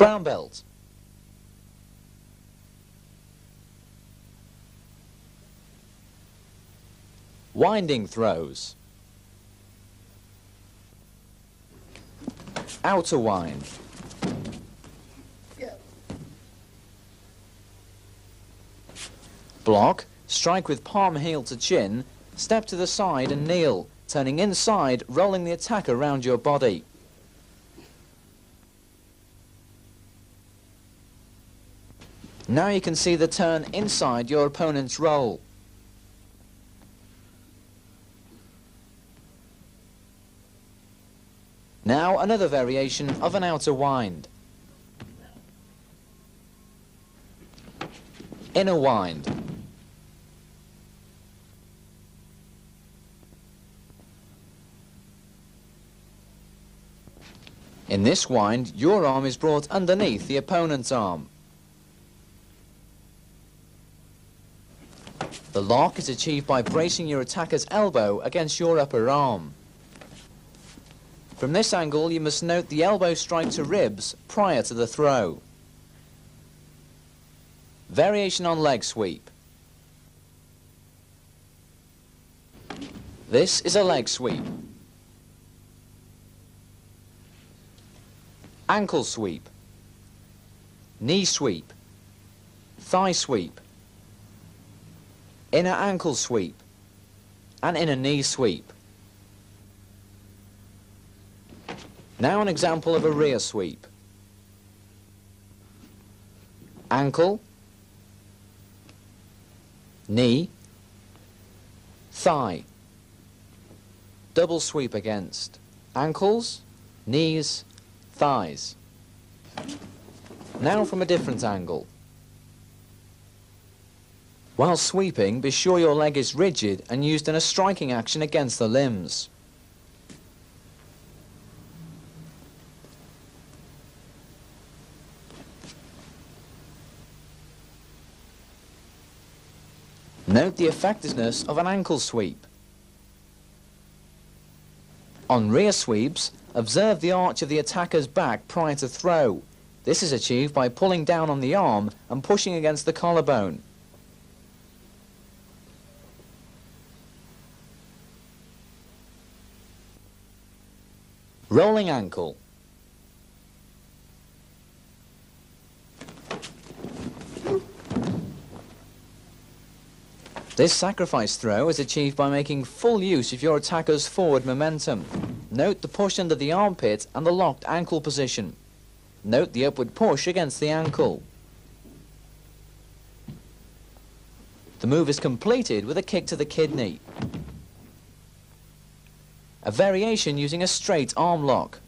Brown belt. Winding throws. Outer wind. Block, strike with palm heel to chin, step to the side and kneel, turning inside, rolling the attack around your body. Now you can see the turn inside your opponent's roll. Now another variation of an outer wind. Inner wind. In this wind, your arm is brought underneath the opponent's arm. The lock is achieved by bracing your attacker's elbow against your upper arm. From this angle, you must note the elbow strike to ribs prior to the throw. Variation on leg sweep. This is a leg sweep. Ankle sweep. Knee sweep. Thigh sweep. Inner ankle sweep. And inner knee sweep. Now an example of a rear sweep. Ankle, knee, thigh. Double sweep against ankles, knees, thighs. Now from a different angle. While sweeping, be sure your leg is rigid and used in a striking action against the limbs. Note the effectiveness of an ankle sweep. On rear sweeps, observe the arch of the attacker's back prior to throw. This is achieved by pulling down on the arm and pushing against the collarbone. Rolling ankle. This sacrifice throw is achieved by making full use of your attacker's forward momentum. Note the push under the armpit and the locked ankle position. Note the upward push against the ankle. The move is completed with a kick to the kidney. A variation using a straight arm lock.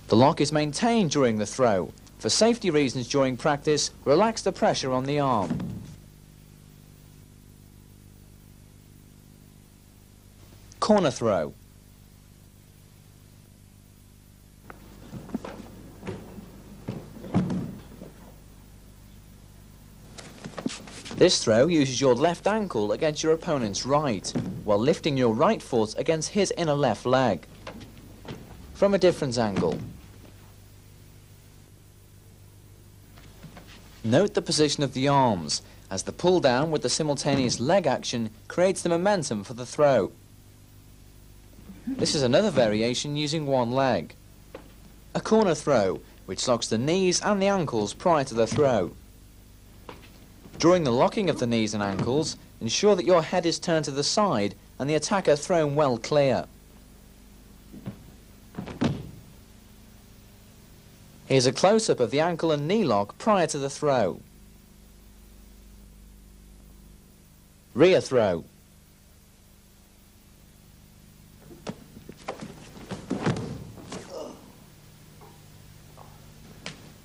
The lock is maintained during the throw. For safety reasons during practice, relax the pressure on the arm. Corner throw. This throw uses your left ankle against your opponent's right, while lifting your right foot against his inner left leg. From a different angle. Note the position of the arms, as the pull down with the simultaneous leg action creates the momentum for the throw. This is another variation using one leg. A corner throw, which locks the knees and the ankles prior to the throw. During the locking of the knees and ankles, ensure that your head is turned to the side and the attacker thrown well clear. Here's a close-up of the ankle and knee lock prior to the throw. Rear throw.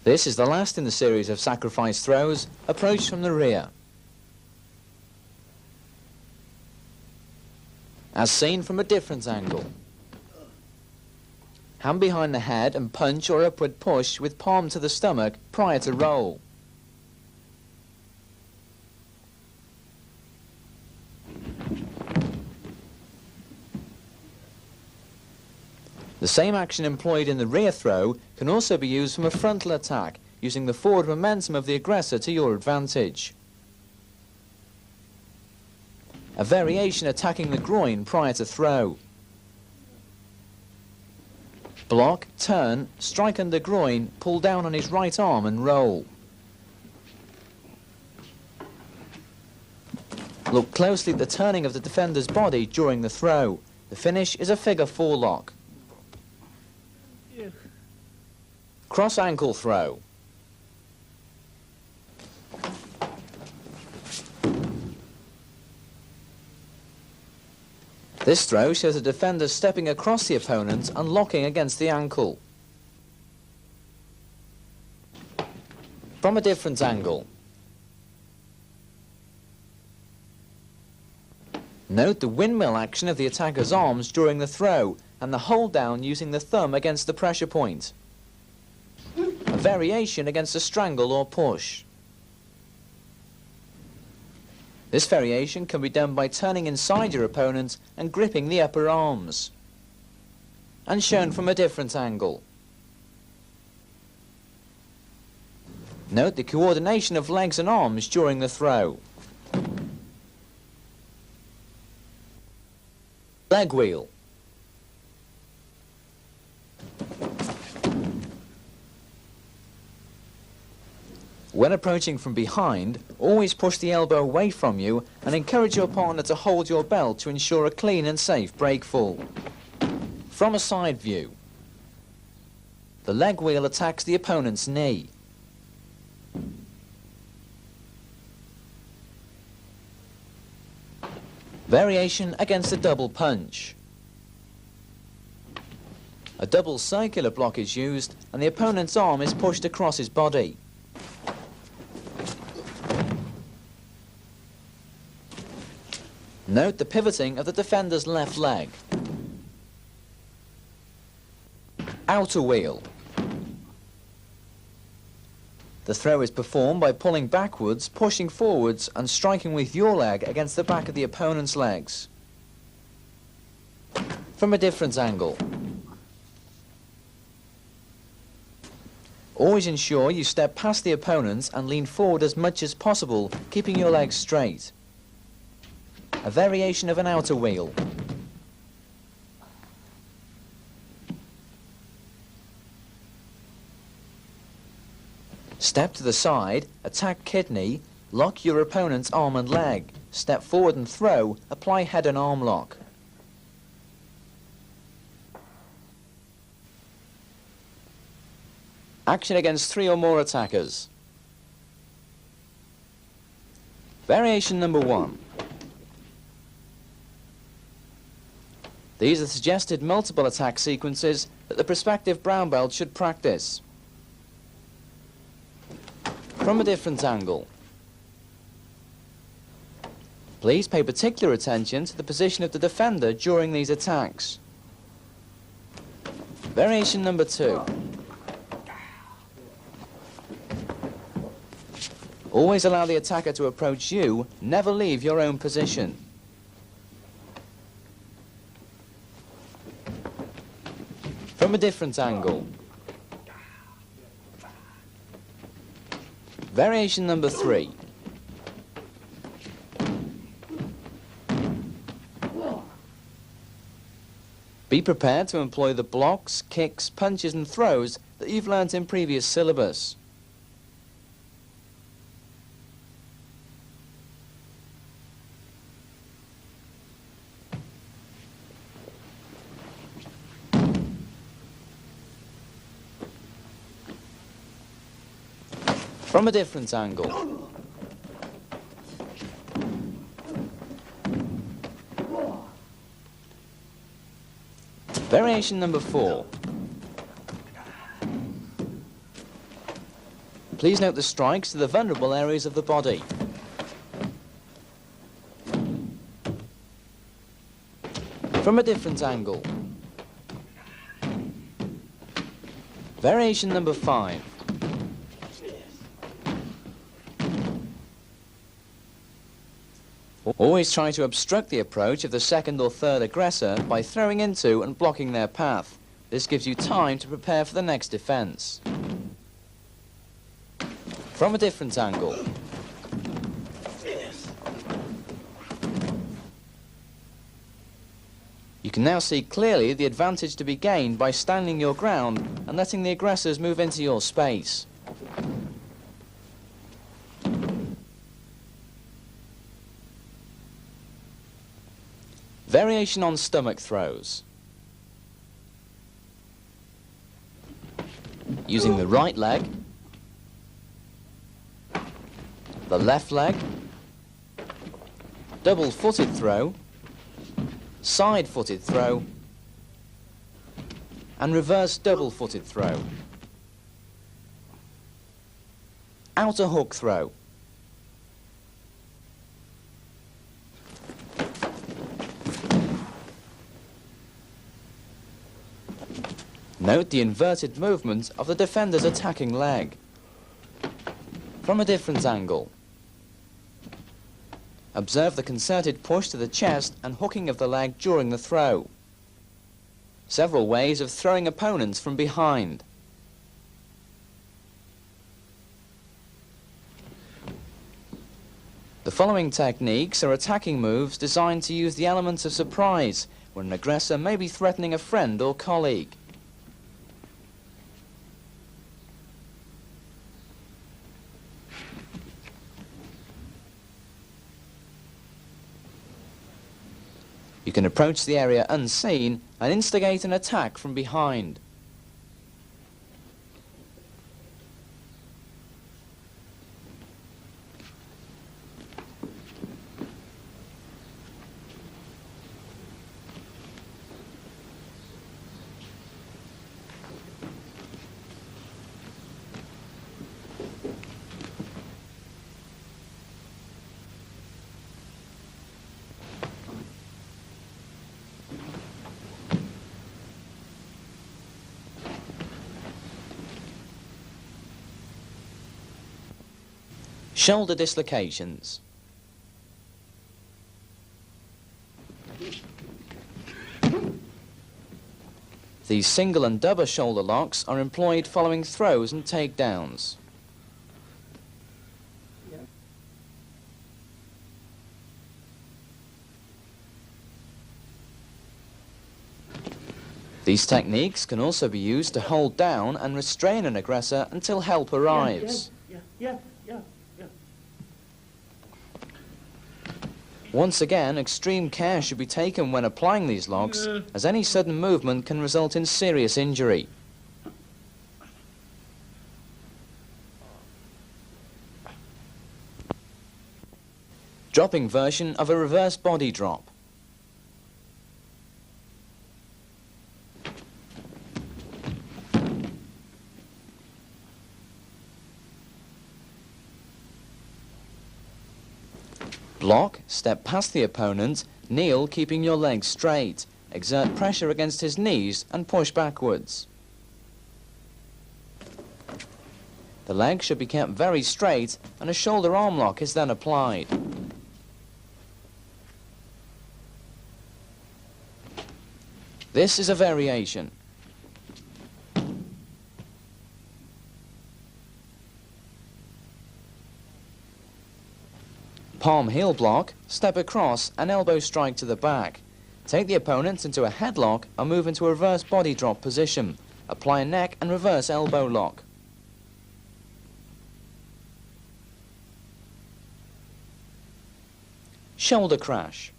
This is the last in the series of sacrifice throws, approach from the rear. As seen from a different angle. Hand behind the head and punch or upward push with palm to the stomach prior to roll. The same action employed in the rear throw can also be used from a frontal attack, using the forward momentum of the aggressor to your advantage. A variation attacking the groin prior to throw. Block, turn, strike under groin, pull down on his right arm and roll. Look closely at the turning of the defender's body during the throw. The finish is a figure 4 lock. Cross ankle throw. This throw shows the defender stepping across the opponent and locking against the ankle. From a different angle. Note the windmill action of the attacker's arms during the throw and the hold down using the thumb against the pressure point. A variation against a strangle or push. This variation can be done by turning inside your opponent and gripping the upper arms. And shown from a different angle. Note the coordination of legs and arms during the throw. Leg wheel. When approaching from behind, always push the elbow away from you and encourage your partner to hold your belt to ensure a clean and safe breakfall. From a side view, the leg wheel attacks the opponent's knee. Variation against a double punch. A double circular block is used and the opponent's arm is pushed across his body. Note the pivoting of the defender's left leg. Outer wheel. The throw is performed by pulling backwards, pushing forwards and striking with your leg against the back of the opponent's legs. From a different angle. Always ensure you step past the opponent and lean forward as much as possible, keeping your legs straight. A variation of an outer wheel. Step to the side, attack kidney, lock your opponent's arm and leg, step forward and throw, apply head and arm lock. Action against 3 or more attackers. Variation number 1. These are suggested multiple attack sequences that the prospective brown belt should practice. From a different angle. Please pay particular attention to the position of the defender during these attacks. Variation number 2. Always allow the attacker to approach you, never leave your own position. From a different angle. Variation number 3. Be prepared to employ the blocks, kicks, punches and throws that you've learnt in previous syllabus. From a different angle. Variation number 4. Please note the strikes to the vulnerable areas of the body. From a different angle. Variation number 5. Always try to obstruct the approach of the second or third aggressor by throwing into and blocking their path. This gives you time to prepare for the next defense. From a different angle. You can now see clearly the advantage to be gained by standing your ground and letting the aggressors move into your space. Variation on stomach throws. Using the right leg, the left leg, double-footed throw, side-footed throw, and reverse double-footed throw. Outer hook throw. Note the inverted movement of the defender's attacking leg. From a different angle. Observe the concerted push to the chest and hooking of the leg during the throw. Several ways of throwing opponents from behind. The following techniques are attacking moves designed to use the elements of surprise when an aggressor may be threatening a friend or colleague. You can approach the area unseen and instigate an attack from behind. Shoulder dislocations. These single and double shoulder locks are employed following throws and takedowns. These techniques can also be used to hold down and restrain an aggressor until help arrives. Once again, extreme care should be taken when applying these locks, as any sudden movement can result in serious injury. Dropping version of a reverse body drop. Block, step past the opponent, kneel keeping your legs straight, exert pressure against his knees and push backwards. The leg should be kept very straight and a shoulder arm lock is then applied. This is a variation. Palm heel block, step across and elbow strike to the back. Take the opponent into a headlock and move into a reverse body drop position. Apply a neck and reverse elbow lock. Shoulder crash.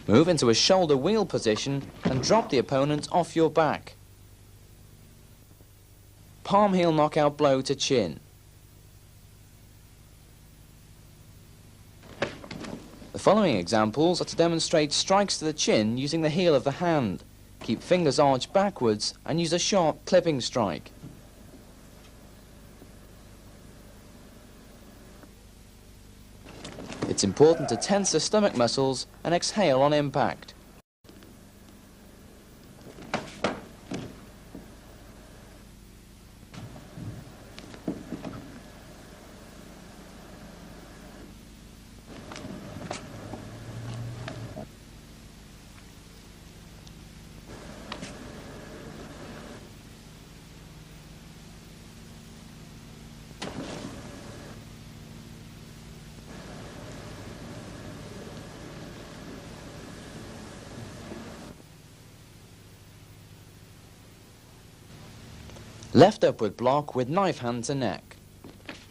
Move into a shoulder wheel position and drop the opponent off your back. Palm heel knockout blow to chin. The following examples are to demonstrate strikes to the chin using the heel of the hand. Keep fingers arched backwards and use a sharp clipping strike. It's important to tense the stomach muscles and exhale on impact. Left upward block with knife hand to neck.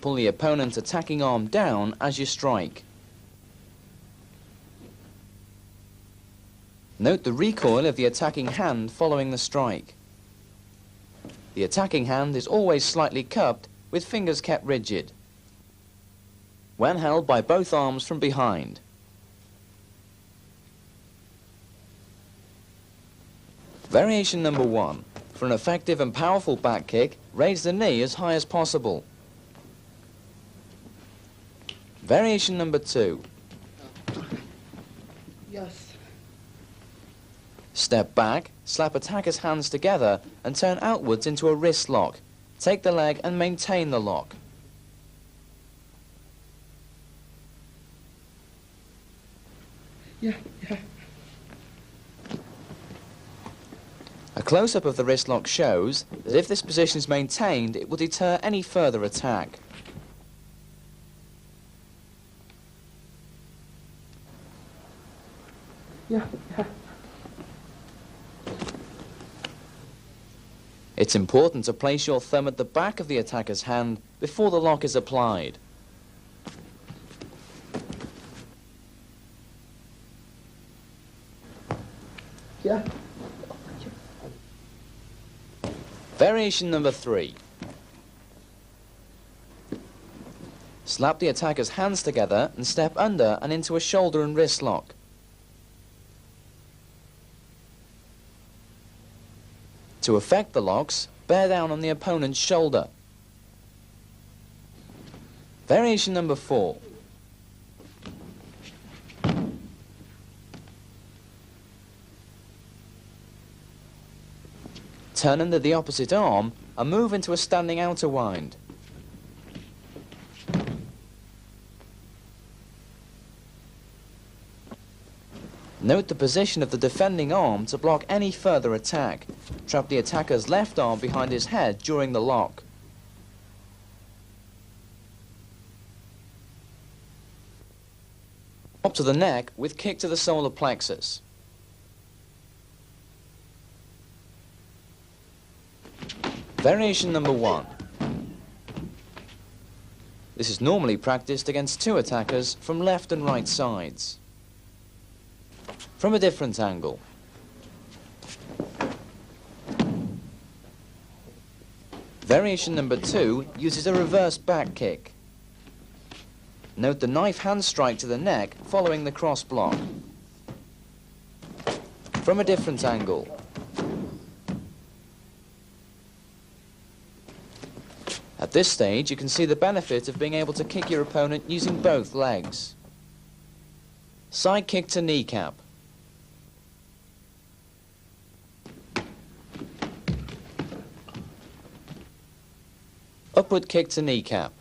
Pull the opponent's attacking arm down as you strike. Note the recoil of the attacking hand following the strike. The attacking hand is always slightly cupped with fingers kept rigid, when held by both arms from behind. Variation number 1. For an effective and powerful back kick, raise the knee as high as possible. Variation number 2. Yes. Step back, slap attacker's hands together and turn outwards into a wrist lock. Take the leg and maintain the lock. Yeah. A close-up of the wrist lock shows that if this position is maintained, it will deter any further attack. Yeah. It's important to place your thumb at the back of the attacker's hand before the lock is applied. Yeah. Variation number 3. Slap the attacker's hands together and step under and into a shoulder and wrist lock. To effect the locks, bear down on the opponent's shoulder. Variation number 4. Turn under the opposite arm and move into a standing outer wind. Note the position of the defending arm to block any further attack. Trap the attacker's left arm behind his head during the lock. Up to the neck with kick to the solar plexus. Variation number 1. This is normally practiced against 2 attackers from left and right sides. From a different angle. Variation number 2 uses a reverse back kick. Note the knife hand strike to the neck following the cross block. From a different angle. At this stage, you can see the benefit of being able to kick your opponent using both legs. Side kick to kneecap. Upward kick to kneecap.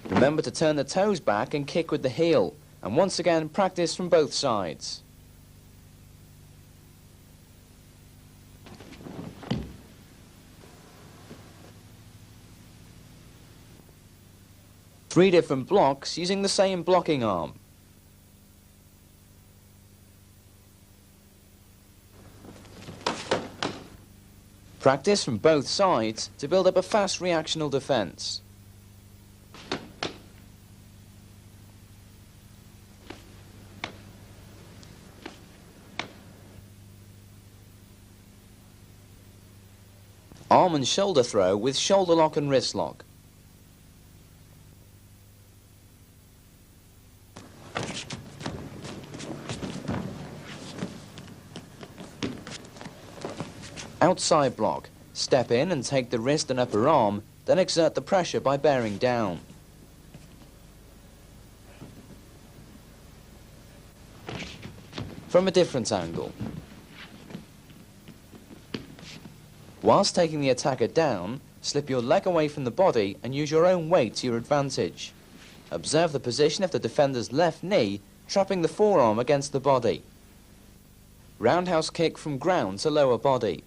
Remember to turn the toes back and kick with the heel, and once again practice from both sides. Three different blocks using the same blocking arm. Practice from both sides to build up a fast reactional defense. Arm and shoulder throw with shoulder lock and wrist lock. Outside block. Step in and take the wrist and upper arm, then exert the pressure by bearing down. From a different angle. Whilst taking the attacker down, slip your leg away from the body and use your own weight to your advantage. Observe the position of the defender's left knee, trapping the forearm against the body. Roundhouse kick from ground to lower body.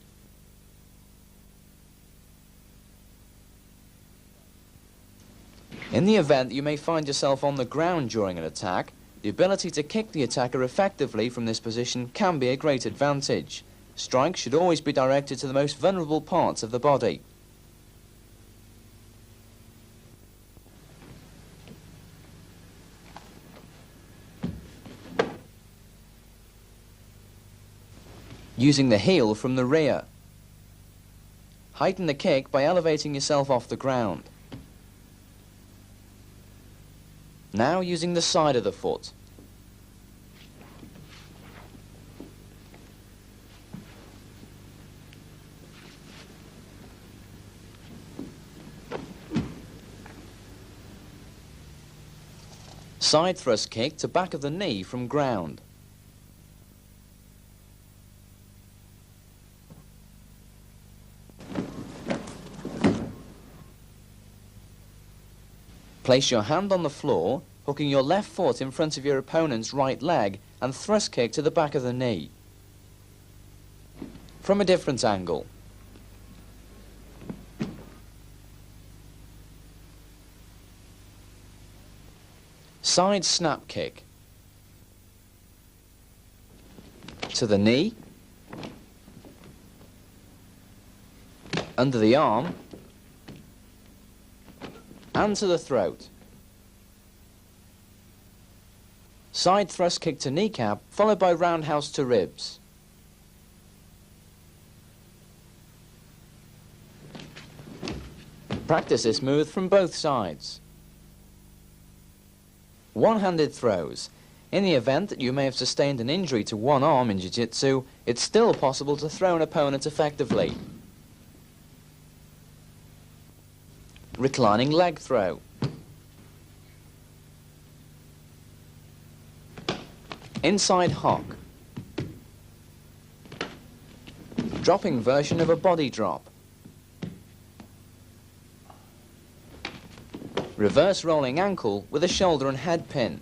In the event that you may find yourself on the ground during an attack, the ability to kick the attacker effectively from this position can be a great advantage. Strikes should always be directed to the most vulnerable parts of the body. Using the heel from the rear. Heighten the kick by elevating yourself off the ground. Now using the side of the foot. Side thrust kick to back of the knee from ground. Place your hand on the floor, hooking your left foot in front of your opponent's right leg and thrust kick to the back of the knee. From a different angle. Side snap kick. To the knee. Under the arm. And to the throat. Side thrust kick to kneecap, followed by roundhouse to ribs. Practice this move from both sides. One-handed throws. In the event that you may have sustained an injury to one arm in Jiu-Jitsu, it's still possible to throw an opponent effectively. Reclining leg throw. Inside hock. Dropping version of a body drop. Reverse rolling ankle with a shoulder and head pin.